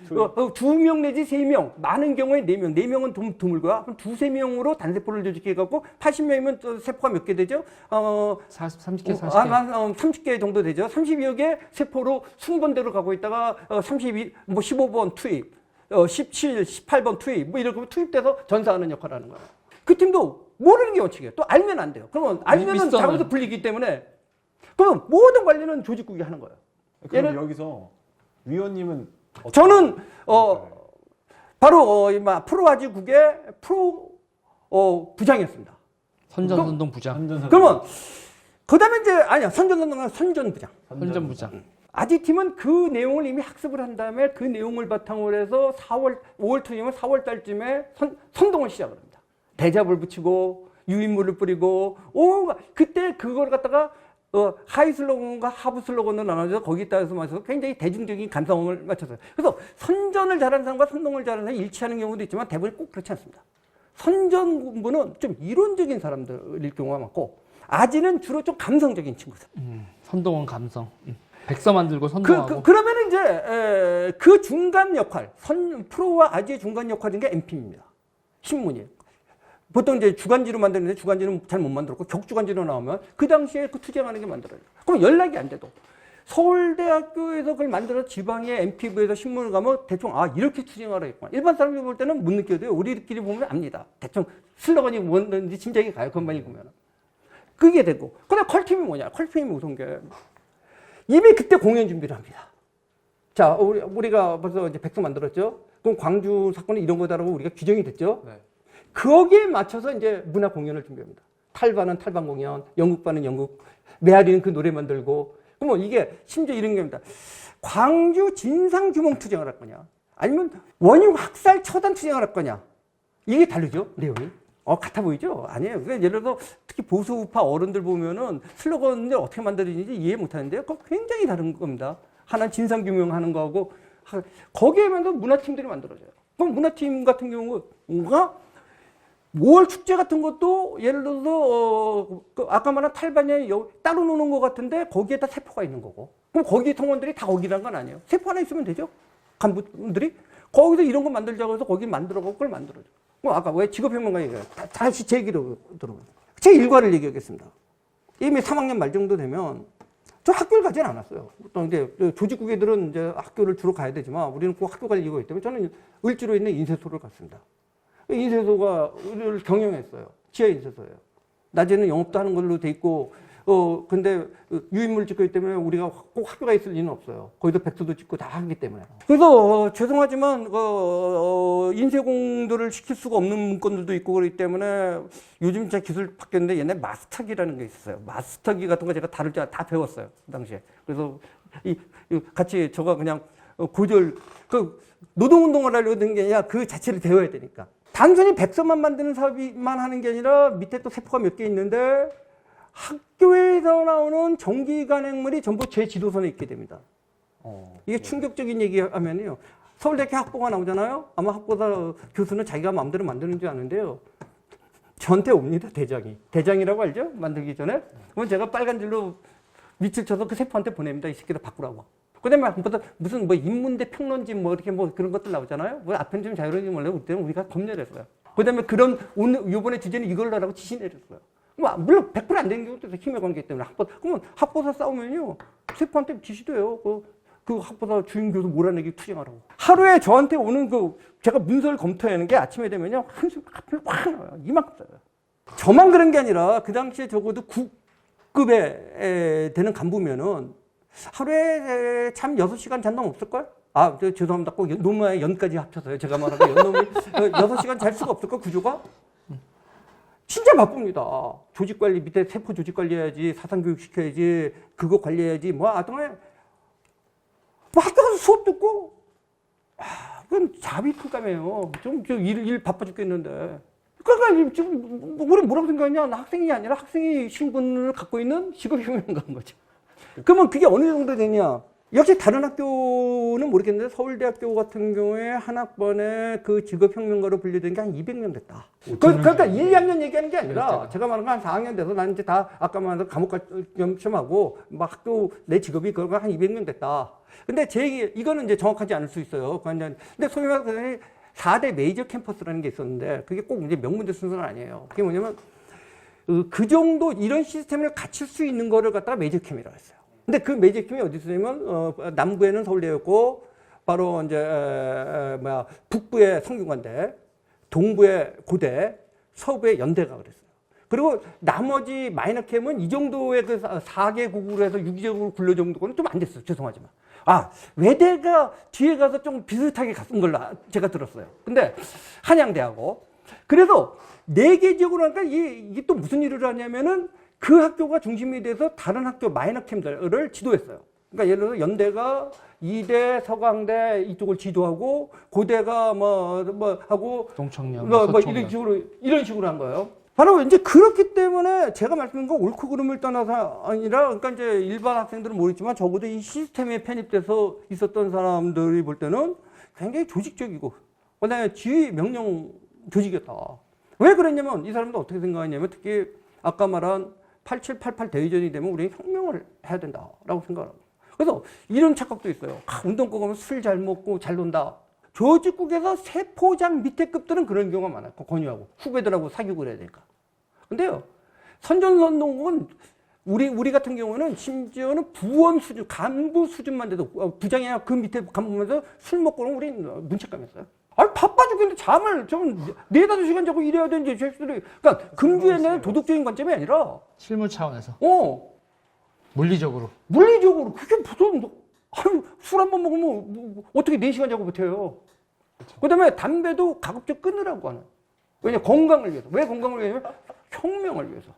2명 내지 3명, 많은 경우에 4명, 4명은 드물고요. 한 2~3명으로 단세포를 조직해갖고 80명이면 또 세포가 몇 개 되죠? 30개, 40개. 30개 정도 되죠. 32여 개 세포로 20번대로 가고 있다가 15번 투입, 17, 18번 투입, 뭐 이렇게 투입돼서 전사하는 역할을 하는 거예요. 그 팀도 모르는 게 원칙이에요. 또 알면 안 돼요. 그러면 알면은 잘못해서 불리기 때문에 그러면 모든 관리는 조직국이 하는 거예요. 그럼 여기서 위원님은 저는 바로 프로아지국의 부장이었습니다. 선전선동 부장. 그러면 그다음에 이제 선전선동은 선전부장. 선전부장. 아지팀은 그 내용을 이미 학습을 한 다음에 그 내용을 바탕으로 해서 5월 초이면 4월 달쯤에 선동을 시작을 합니다. 대잡을 붙이고 유인물을 뿌리고 그때 그걸 갖다가 하이 슬로건과 하부 슬로건으로 나눠서 거기에 따라서 맞춰서 굉장히 대중적인 감성을 맞춰서 그래서 선전을 잘하는 사람과 선동을 잘하는 사람이 일치하는 경우도 있지만 대부분 꼭 그렇지 않습니다. 선전 공부는 좀 이론적인 사람들일 경우가 많고 아지는 주로 좀 감성적인 친구들. 선동은 감성. 백서 만들고 선동하고. 그러면 이제 그 중간 역할, 프로와 아지의 중간 역할인 게 MP입니다. 신문이에요. 보통 이제 주간지로 만드는데 주간지는 잘 못 만들었고 격주간지로 나오면 그 당시에 그 투쟁하는 게 만들어요. 그럼 연락이 안 돼도 서울대학교에서 그걸 만들어서 지방의 MP부에서 신문을 가면 대충 이렇게 투쟁하라겠구나. 일반 사람이 볼 때는 못 느껴도요. 우리들끼리 보면 압니다. 대충 슬로건이 뭔지 짐작이 가요. 그것만 읽으면. 그게 되고. 그다음 컬팀이 뭐냐. 컬팀이 무슨 게 이미 그때 공연 준비를 합니다. 자, 우리가 벌써 이제 백서 만들었죠. 그럼 광주 사건이 이런 거다라고 우리가 규정이 됐죠. 네. 거기에 맞춰서 이제 문화 공연을 준비합니다. 탈반은 탈반 공연, 연극반은 연극, 메아리는 그 노래 만들고. 그러면 이게 심지어 이런 겁니다. 광주 진상 규몽 투쟁을 할 거냐, 아니면 원흉 학살 처단 투쟁을 할 거냐. 이게 다르죠, 내용이. 같아 보이죠? 아니에요. 그러니까 예를 들어서 특히 보수우파 어른들 보면은 슬로건을 어떻게 만들어지는지 이해 못 하는데요. 그거 굉장히 다른 겁니다. 하나는 진상 규명하는 거하고 거기에만 문화팀들이 만들어져요. 그럼 문화팀 같은 경우가 5월 축제 같은 것도 예를 들어서 아까 말한 탈반이 따로 노는 것 같은데 거기에다 세포가 있는 거고 그럼 거기 통원들이 다 거기란 건 아니에요. 세포 하나 있으면 되죠. 간부들이 거기서 이런 거 만들자고 해서 거기 만들어가고 그걸 만들어줘. 아까 왜 직업혁명가 얘기해요. 다시 제 얘기로 들어보세요. 제 일과를 얘기하겠습니다. 이미 3학년 말 정도 되면 저 학교를 가진 않았어요. 또 이제 조직국 애들은 이제 학교를 주로 가야 되지만 우리는 꼭 학교 갈 이유가 있기 때문에 저는 을지로에 있는 인쇄소를 갔습니다. 인쇄소가 우리를 경영했어요. 지하 인쇄소예요. 낮에는 영업도 하는 걸로 돼 있고 근데 유인물 짓고 있기 때문에 우리가 꼭 학교가 있을 리는 없어요. 거기도 백수도 짓고 다 하기 때문에. 그래서 죄송하지만 인쇄공도를 시킬 수가 없는 문건들도 있고 그렇기 때문에 요즘 진짜 기술 바뀌었는데 옛날에 마스터기라는 게 있었어요. 마스터기 같은 거 제가 다룰 때 다 배웠어요. 그 당시에. 그래서 같이 저가 그냥 고졸 노동운동을 하려고 든 게 아니라 그 자체를 배워야 되니까. 단순히 백서만 만드는 사업만 하는 게 아니라 밑에 또 세포가 몇 개 있는데 학교에서 나오는 정기 간행물이 전부 제 지도선에 있게 됩니다. 이게 충격적인 얘기하면요. 서울대학교 학보가 나오잖아요. 아마 학보사 교수는 자기가 마음대로 만드는 줄 아는데요. 저한테 옵니다, 대장이. 대장이라고 알죠? 만들기 전에. 그러면 제가 빨간 줄로 밑을 쳐서 그 세포한테 보냅니다. 이 새끼들 바꾸라고. 그 다음에 무슨 인문대 평론지 이렇게 그런 것들 나오잖아요. 앞에는 좀 자유로운지 몰라요. 그때는 우리가 검열했어요. 그 다음에 요번에 주제는 이걸로 하라고 지시 내렸어요. 물론 100% 안 되는 경우도 있어요. 힘의 관계 때문에. 그러면 학보사 싸우면요. 세포한테 지시돼요. 그 학보사 주임 교수 몰아내기 투쟁하라고. 하루에 저한테 오는 제가 문서를 검토하는 게 아침에 되면요. 한숨 확 나와요. 이만큼 써요. 저만 그런 게 아니라 그 당시에 적어도 9급에 되는 간부면은 하루에 잠 6시간 잔 놈 없을걸? 죄송합니다. 꼭 노무의 연까지 합쳐서요. 제가 말하고 연놈이 6시간 잘 수가 없을걸, 구조가? 진짜 바쁩니다. 조직 관리, 밑에 세포 조직 관리해야지, 사상교육 시켜야지, 그거 관리해야지, 하여튼, 학교 가서 수업 듣고, 그건 자비풀감이에요. 일 바빠 죽겠는데. 그러니까 지금, 우리 뭐라고 생각하냐? 나 학생이 아니라 학생의 신분을 갖고 있는 직업혁명가인 거죠. 그러면 그게 어느 정도 되냐? 역시 다른 학교는 모르겠는데 서울대학교 같은 경우에 한 학번에 그 직업혁명가로 분류된 게 한 200명 됐다. 그러니까 1, 2학년 얘기하는 게 아니라 그렇죠. 제가 말한 건 한 4학년 돼서 나는 이제 다 아까 말한 감옥 시험하고 학교 내 직업이 그거 한 200명 됐다. 근데 이거는 이제 정확하지 않을 수 있어요. 근데 소위 말해서 4대 메이저 캠퍼스라는 게 있었는데 그게 꼭 이제 명문대 순서는 아니에요. 그게 뭐냐면 그 정도 이런 시스템을 갖출 수 있는 거를 갖다가 메이저 캠이라고 했어요. 근데 그 메이저 캠이 어디 있냐면 남부에는 서울대였고 바로 이제 북부에 성균관대, 동부에 고대, 서부에 연대가 그랬어요. 그리고 나머지 마이너 캠은 이 정도의 그 4개국으로 해서 유기적으로 굴려 정도는 좀 안 됐어요. 죄송하지만. 외대가 뒤에 가서 좀 비슷하게 갔은 걸로 제가 들었어요. 근데 한양대하고. 그래서 4개 지역으로 하니까 이게 또 무슨 일을 하냐면은 그 학교가 중심이 돼서 다른 학교 마이너 캠들을 지도했어요. 그러니까 예를 들어서 연대가 이대, 서강대 이쪽을 지도하고 고대가 하고 동청년, 이런 식으로 한 거예요. 바로 이제 그렇기 때문에 제가 말씀드린 거 옳고 그름을 떠나서 아니라 그러니까 이제 일반 학생들은 모르겠지만 적어도 이 시스템에 편입돼서 있었던 사람들이 볼 때는 굉장히 조직적이고 그다음에 지휘 명령 조직이었다. 왜 그랬냐면 이 사람도 어떻게 생각했냐면 특히 아까 말한 8788 대의전이 되면 우리는 혁명을 해야 된다라고 생각합니다. 그래서 이런 착각도 있어요. 운동권 가면 술 잘 먹고 잘 논다. 조직국에서 세포장 밑에 급들은 그런 경우가 많아요. 권유하고 후배들하고 사교육을 해야 되니까. 근데요, 선전선동은 우리 같은 경우는 심지어는 부원 수준, 간부 수준만 돼도 부장이나 그 밑에 간부면서 술 먹고는 우린 문책감이었어요. 바빠 죽겠는데 잠을 좀 4-5시간 자고 일해야 되는지 자식들이. 그러니까 금주에 대한 도덕적인 관점이 아니라 실무 차원에서. 물리적으로. 그게 무슨 술 한 번 먹으면 어떻게 4시간 자고 버텨요. 그다음에 담배도 가급적 끊으라고 하는. 왜냐 건강을 위해서. 왜 건강을 위해서? 혁명을 위해서.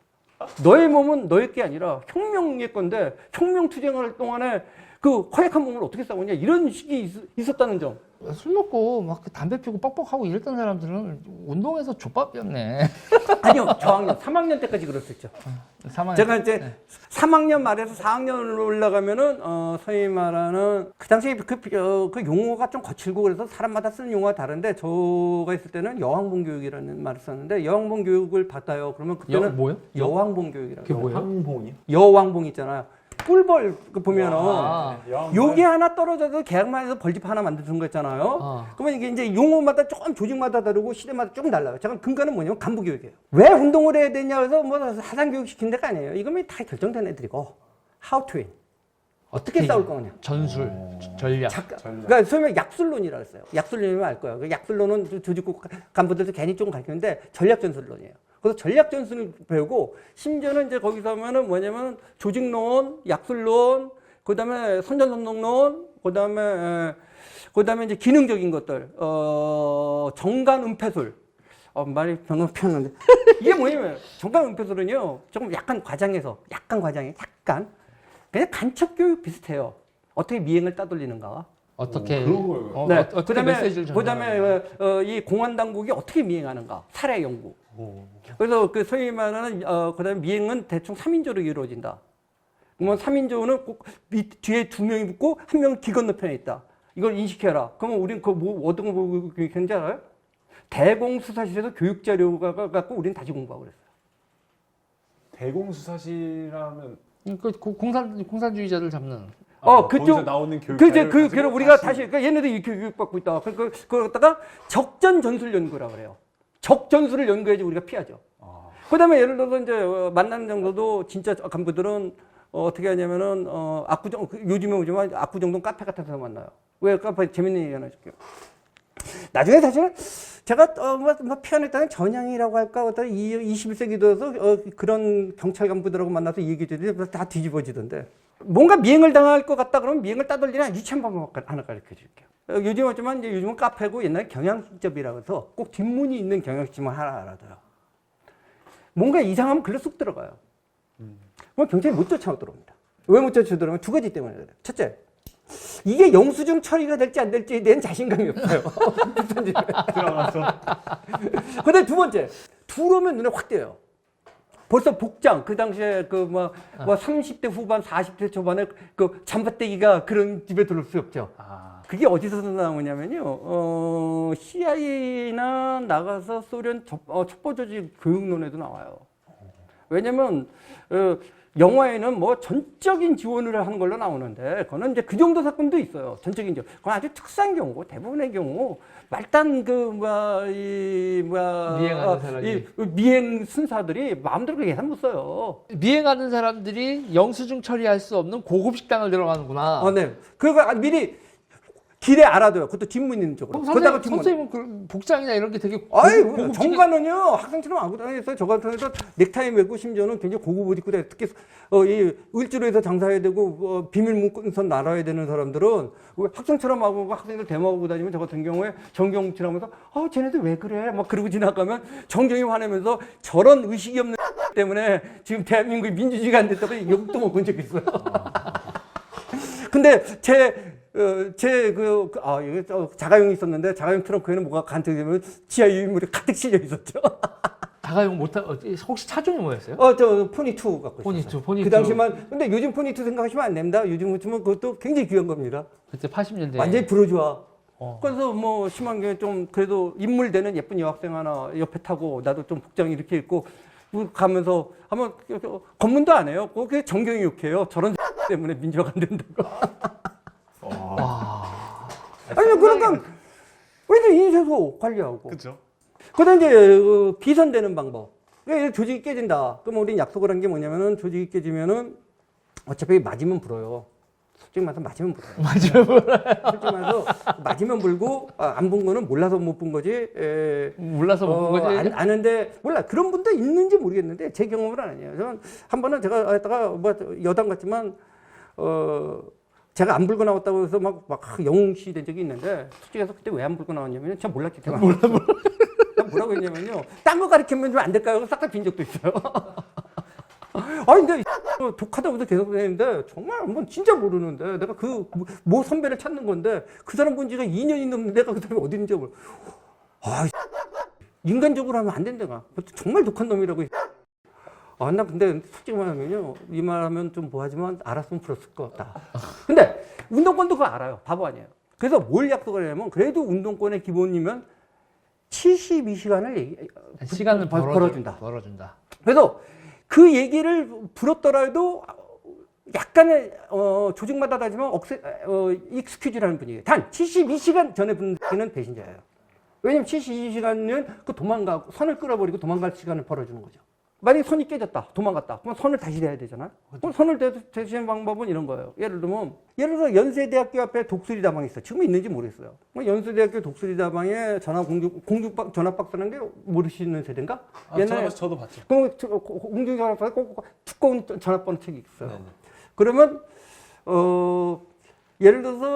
너의 몸은 너의 게 아니라 혁명의 건데 혁명 투쟁할 동안에 그 허약한 몸을 어떻게 싸우냐 이런 식이 있었다는 점. 술 먹고 막 담배 피우고 뻑뻑하고 이랬던 사람들은 운동에서 족밥이었네. 아니요, 저학년 3학년 때까지 그랬었죠. 3학년 제가 이제 3학년 말에서 4학년으로 올라가면은 소위 말하는 그 당시에 그 용어가 좀 거칠고 그래서 사람마다 쓰는 용어가 다른데 저가 있을 때는 여왕봉 교육이라는 말을 썼는데 여왕봉 교육을 받아요. 그러면 그때는 뭐요? 여왕봉 교육이라고. 그게 뭐예요? 항봉이요? 여왕봉 있잖아요. 꿀벌 보면은 여왕봉. 요게 하나 떨어져도 계약만 해서 벌집 하나 만드는 거 있잖아요. 그러면 이게 이제 용어마다 조금 조직마다 다르고 시대마다 조금 달라요. 잠깐 근거는 뭐냐면 간부교육이에요. 왜 운동을 해야 되냐 해서 사상교육 시킨 데가 아니에요. 이거는 다 결정된 애들이고 how to win. 어떻게 싸울 거냐. 전술, 전략. 그러니까 소위 말해 약술론이라고 했어요. 약술론이면 알 거예요. 약술론은 조직국 간부들도 괜히 조금 가르치는데 전략전술론이에요. 그래서 전략 전술을 배우고 심지어는 이제 거기서 하면은 뭐냐면 조직론, 약술론, 그다음에 선전선동론, 그다음에 이제 기능적인 것들, 정관 은폐술. 말이 병원 피웠는데 이게 뭐냐면 정관 은폐술은요 조금 약간 과장해서 약간 그냥 간첩 교육 비슷해요. 어떻게 미행을 따돌리는가. 어떻게 그런 걸. 네. 어떻게 메시지를 그다음에 이 공안 당국이 어떻게 미행하는가. 살해 연구. 그래서 그 소위 말하는 그다음에 미행은 대충 3인조로 이루어진다. 그러면 3인조는 꼭 뒤에 2명이 붙고 1명은 길 건너편에 있다. 이걸 인식해라. 그러면 우리는 그 뭐 어떤 거 보고 교육했는지 알아요? 대공수사실에서 교육 자료가 갖고 우리는 다시 공부하고 그랬어요. 대공수사실하면 그 공산주의자들 잡는. 그쪽 거기서 나오는 교육 그제 자료를 그걸 가지고 우리가 다시 그러니까 얘네들이 이렇게 교육받고 있다. 그걸 갖다가 적전 전술 연구라 그래요. 적전술을 연구해야지 우리가 피하죠. 그다음에 예를 들어서 이제 만나는 정도도 진짜 간부들은 어떻게 하냐면은 압구정 요즘에 오지만 압구정동 카페 같은 데서 만나요. 왜 카페 재밌는 얘기 하나 해줄게요. 나중에 사실 제가 피아노했다는 전향이라고 할까 어떤 21세기 들어서 그런 경찰 간부들하고 만나서 얘기들이 다 뒤집어지던데 뭔가 미행을 당할 것 같다 그러면 미행을 따돌리는 유치한 방법 하나 가르쳐 줄게요. 요즘 어쩌면 이제 요즘은 카페고 옛날에 경향신접이라고 해서 꼭 뒷문이 있는 경향신접만 하나 알아둬요. 뭔가 이상하면 글로 쑥 들어가요. 그럼 경찰이 못 쫓아 들어옵니다. 왜 못 쫓아 들어오면 두 가지 때문에 그래요. 첫째, 이게 영수증 처리가 될지 안 될지에 대한 자신감이 없어요. 들어가서. 근데 두 번째, 들어오면 눈에 확 띄어요. 벌써 복장, 그 당시에 그 뭐 30대 후반, 40대 초반에 그 잠바떼기가 그런 집에 들어올 수 없죠. 그게 어디서 나오냐면요, CIA나 나가서 소련 첩보조직 교육론에도 나와요. 왜냐면, 영화에는 뭐 전적인 지원을 하는 걸로 나오는데, 그거는 이제 그 정도 사건도 있어요. 전적인 지원. 그건 아주 특수한 경우고, 대부분의 경우, 말단 미행하는 사람이. 미행 순사들이 마음대로 예산 못 써요. 미행하는 사람들이 영수증 처리할 수 없는 고급 식당을 들어가는구나. 네. 그거 미리 길에 알아둬요. 그것도 뒷문 있는 쪽으로. 그럼 선생님은 그 복장이나 이런 게 되게 아이, 정관은요, 학생처럼 하고 다니겠어요. 저 같은 데서 넥타이 메고 심지어는 굉장히 고급 옷 입고 다녀요. 특히, 이 을지로에서 장사해야 되고, 비밀 문건 날아야 되는 사람들은 학생처럼 하고 학생들 대모하고 다니면 저 같은 경우에 정경 지나면서, 쟤네들 왜 그래? 막 그러고 지나가면 정경이 화내면서 저런 의식이 없는 때문에 지금 대한민국이 민주주의가 안 됐다고 욕도 먹은 적이 있어요. 근데 이게 자가용이 있었는데, 자가용 트렁크에는 뭐가 간뜩 되면 지하 유인물이 가득 실려 있었죠. 자가용 혹시 차종이 뭐였어요? 포니2 갖고 있었어요. 포니2. 그 당시만, 근데 요즘 포니2 생각하시면 안 됩니다. 요즘 같으면 그것도 굉장히 귀한 겁니다. 그때 80년대. 완전히 부르주아. 그래서 뭐 심한 게 좀 그래도 인물 되는 예쁜 여학생 하나 옆에 타고 나도 좀 복장 이렇게 입고 가면서 한번 검문도 안 해요. 그게 정경이 욕해요. 저런 때문에 민주화가 안 된다고. 아니, 그러니까, 왜냐면 인쇄소 관리하고. 그죠. 그다음 이제, 비선되는 방법. 조직이 깨진다. 그럼 우린 약속을 한 게 뭐냐면은, 조직이 깨지면은, 어차피 맞으면 불어요. 솔직히 말해서 맞으면 불어요. 맞으면 불어요. 솔직히 말해서, 맞으면 불고, 안 본 거는 몰라서 못 본 거지. 몰라서 못 본 거지. 아는데, 몰라. 그런 분도 있는지 모르겠는데, 제 경험은 아니에요. 저는 한 번은 제가 했다가, 여당 같지만, 제가 안 불고 나왔다고 해서 막 영웅시 된 적이 있는데, 솔직히 해서 그때 왜 안 불고 나왔냐면, 제가 몰랐기 때문에. 뭐라고 했냐면요. 딴 거 가르치면 좀 안 될까요? 싹 다 빈 적도 있어요. 근데 독하다고도 계속 했는데, 정말 한번 진짜 모르는데, 내가 모 선배를 찾는 건데, 그 사람 본 지가 2년이 넘는데, 내가 그 사람이 어디 있는지 몰라. 인간적으로 하면 안 된다가. 정말 독한 놈이라고. 나 근데 솔직히 말하면요. 이 말하면 좀 뭐하지만 알았으면 풀었을 것 같다. 근데 운동권도 그거 알아요. 바보 아니에요. 그래서 뭘 약속을 하냐면 그래도 운동권의 기본이면 72시간을 시간을 벌어준다. 벌어준다. 그래서 그 얘기를 불었더라도 약간의 조직마다 다르지만 익스큐즈라는 분위기. 단 72시간 전에 분은 배신자예요. 왜냐면 72시간은 그 도망가고 선을 끌어버리고 도망갈 시간을 벌어주는 거죠. 만약에 선이 깨졌다, 도망갔다. 그럼 선을 다시 대야 되잖아요. 그럼 선을 대시는 방법은 이런 거예요. 예를 들어 연세대학교 앞에 독수리 다방이 있어. 지금 있는지 모르겠어요. 연세대학교 독수리 다방에 공중 전압박스라는 게 모르시는 세대인가? 옛날에 저도 봤죠. 그럼 공중 전압박스 꼭 두꺼운 전압번호 책이 있어요. 네네. 그러면 예를 들어서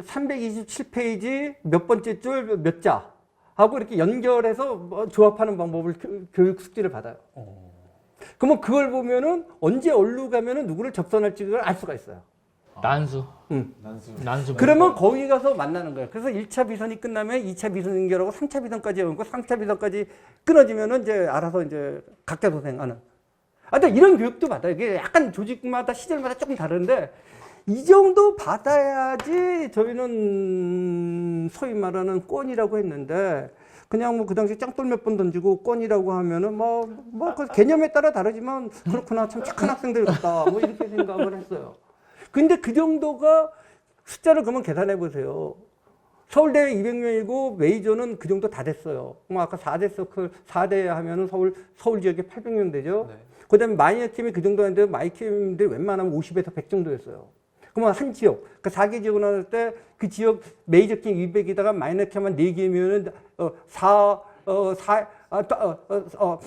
327페이지 몇 번째 줄 몇 자 하고 이렇게 연결해서 조합하는 방법을 교육 숙제를 받아요. 그러면 그걸 보면은 언제 어디로 가면은 누구를 접선할지를 알 수가 있어요. 난수. 난수. 그러면 거기 가서 만나는 거예요. 그래서 1차 비선이 끝나면 2차 비선 연결하고 3차 비선까지 오고 3차 비선까지 끊어지면은 이제 알아서 이제 각자 도생하는. 하여튼 이런 교육도 받아요. 이게 약간 조직마다 시절마다 조금 다른데 이 정도 받아야지 저희는 소위 말하는 꼰이라고 했는데 그냥 뭐 그 당시 짱돌 몇 번 던지고 꼰이라고 하면은 그 개념에 따라 다르지만 그렇구나 참 착한 학생들 같다 뭐 이렇게 생각을 했어요. 근데 그 정도가 숫자를 그러면 계산해 보세요. 서울대 200명이고 메이저는 그 정도 다 됐어요. 뭐 아까 4대 서클 4대 하면은 서울 지역에 800명 되죠. 네. 그다음에 마이너 팀이 그 정도 하는데 마이 팀들이 웬만하면 50에서 100 정도였어요. 그러면 한 지역, 그 4개 지역을 나눌 때 그 지역 메이저 팀 200에다가 마이너 팀만 4개면은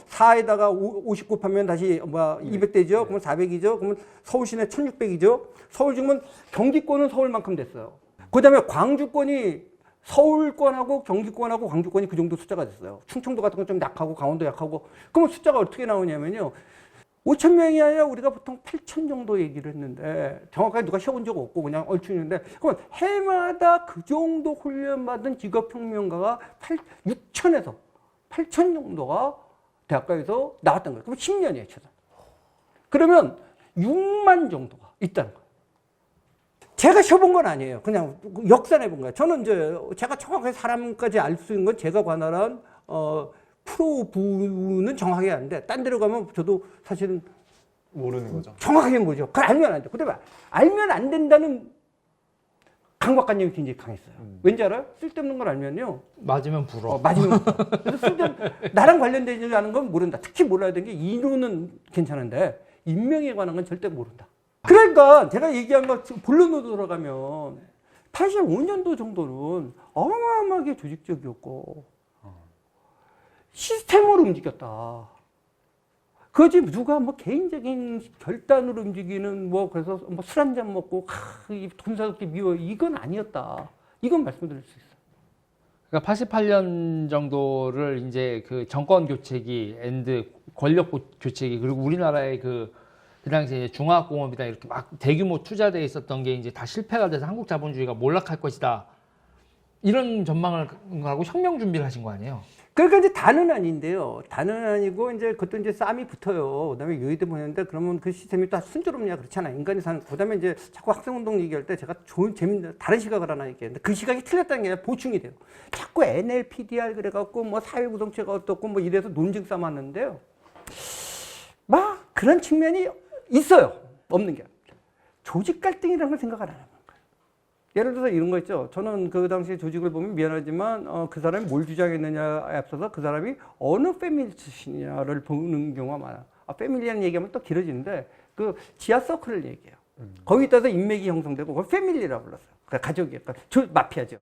4에다가 50 곱하면 다시 200 되죠. 그러면 400이죠. 그러면 서울 시내 1600이죠. 서울 중은 경기권은 서울만큼 됐어요. 그다음에 광주권이 서울권하고 경기권하고 광주권이 그 정도 숫자가 됐어요. 충청도 같은 건 좀 약하고 강원도 약하고. 그러면 숫자가 어떻게 나오냐면요. 5,000명이 아니라 우리가 보통 8,000 정도 얘기를 했는데 정확하게 누가 쉬어본 적 없고 그냥 얼추 있는데 그러면 해마다 그 정도 훈련받은 직업혁명가가 6,000에서 8,000 정도가 대학가에서 나왔던 거예요. 그럼 10년이에요, 최소. 그러면 6만 정도가 있다는 거예요. 제가 쉬어본 건 아니에요. 그냥 역산해 본 거예요. 저는 이제 제가 정확하게 사람까지 알 수 있는 건 제가 관할한 프로부는 정확하게 아는데 딴 데로 가면 저도 사실은 모르는 거죠. 정확하게 모르죠. 그걸 알면 안 돼. 그다음에 알면 안 된다는 강박관념이 굉장히 강했어요. 왠지 알아요? 쓸데없는 걸 알면요. 맞으면 불어. 맞으면 불어. 그래서 나랑 관련되지 않은 건 모른다. 특히 몰라야 되는 게 이론은 괜찮은데 인명에 관한 건 절대 모른다. 그러니까 제가 얘기한 거 본론으로 돌아가면 85년도 정도는 어마어마하게 조직적이었고 시스템으로 움직였다. 그지 누가 뭐 개인적인 결단으로 움직이는 그래서 술 한잔 먹고 이 돈사롭게 미워 이건 아니었다. 이건 말씀드릴 수 있어요. 그러니까 88년 정도를 이제 그 정권 교체기, 권력 교체기 그리고 우리나라의 그 당시에 중화공업이다 이렇게 막 대규모 투자돼 있었던 게 이제 다 실패가 돼서 한국 자본주의가 몰락할 것이다. 이런 전망을 하고 혁명 준비를 하신 거 아니에요? 그러니까 이제 다는 아닌데요. 다는 아니고 이제 그것도 이제 싸움이 붙어요. 그다음에 유의도 보냈는데 그러면 그 시스템이 또 순조롭냐 그렇잖아. 인간이 사는. 그다음에 이제 자꾸 학생운동 얘기할 때 제가 좋은 재밌는 다른 시각을 하나 얘기했는데 그 시각이 틀렸다는 게 아니라 보충이 돼요. 자꾸 NLPDR 그래갖고 사회구성체가 어떻고 이래서 논쟁 삼았는데요. 막 그런 측면이 있어요. 없는 게. 조직 갈등이라는 걸 생각 안 하는 거예요. 예를 들어서 이런 거 있죠. 저는 그 당시에 조직을 보면 미안하지만 그 사람이 뭘 주장했느냐에 앞서서 그 사람이 어느 패밀리 출신이냐를 보는 경우가 많아요. 패밀리라는 얘기하면 또 길어지는데 그 지하 서클을 얘기해요. 거기에 따라서 인맥이 형성되고 그걸 패밀리라고 불렀어요. 그러니까 가족이에요. 그러니까 마피아죠.